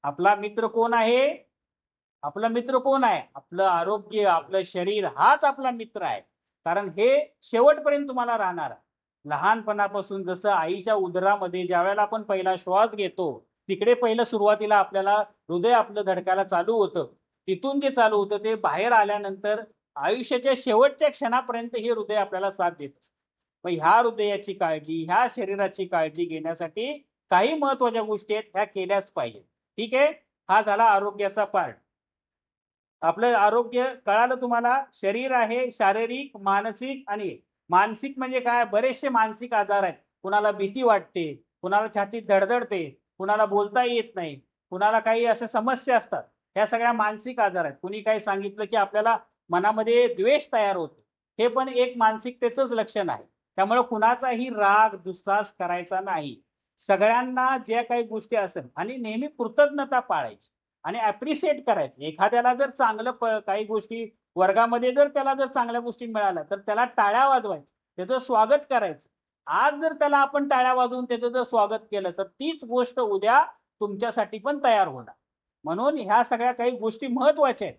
आपला मित्र कोण आहे? आपला मित्र कोण आहे? आपलं आरोग्य, आपलं शरीर हाच आपला मित्र आहे. कारण हे शेवटपर्यंत तुम्हाला राहणार आहे. लहानपणापासून जसं आईच्या उदरामध्ये ज्यावेळेला आपण पहिला श्वास घेतो, तिकडे पहिलं सुरुवातीला आपल्याला हृदय आपलं धडकायला चालू होतं. तिथून जे चालू होतं ते बाहेर आल्यानंतर आयुष्याच्या शेवटच्या क्षणापर्यंत हे हृदय आपल्याला साथ देत असतं. मग ह्या हृदयाची काळजी, ह्या शरीराची काळजी घेण्यासाठी काही महत्वाच्या गोष्टी आहेत, ह्या केल्याच पाहिजे. ठीक आहे? हा झाला आरोग्याचा पार्ट. आपलं आरोग्य कळालं तुम्हाला? शरीर आहे शारीरिक, मानसिक आणि मानसिक म्हणजे काय? बरेचसे मानसिक आजार आहेत. कुणाला भीती वाटते, कुणाला छातीत धडधडते, कुणाला बोलता येत नाही, कुणाला काही अशा समस्या असतात. ह्या सगळ्या मानसिक आजार आहेत. कुणी काही सांगितलं की आपल्याला मनामध्ये द्वेष तयार होतो. हे पण एक मानसिकतेचंच लक्षण आहे. त्यामुळे कुणाचाही राग, दुस्साहस करायचा नाही. सगळ्यांना ज्या काही गोष्टी असेल आणि नेहमी कृतज्ञता पाळायची. आणि ॲप्रिशिएट करायचं. एखाद्याला जर चांगलं काही गोष्टी वर्गामध्ये जर त्याला जर चांगल्या गोष्टी मिळाल्या, तर त्याला टाळ्या वाजवायच्या. त्याचं स्वागत करायचं. आज जर त्याला आपण टाळ्या वाजवून त्याचं जर स्वागत केलं, तर तीच गोष्ट उद्या तुमच्यासाठी पण तयार होणार. म्हणून ह्या सगळ्या काही गोष्टी महत्त्वाच्या आहेत.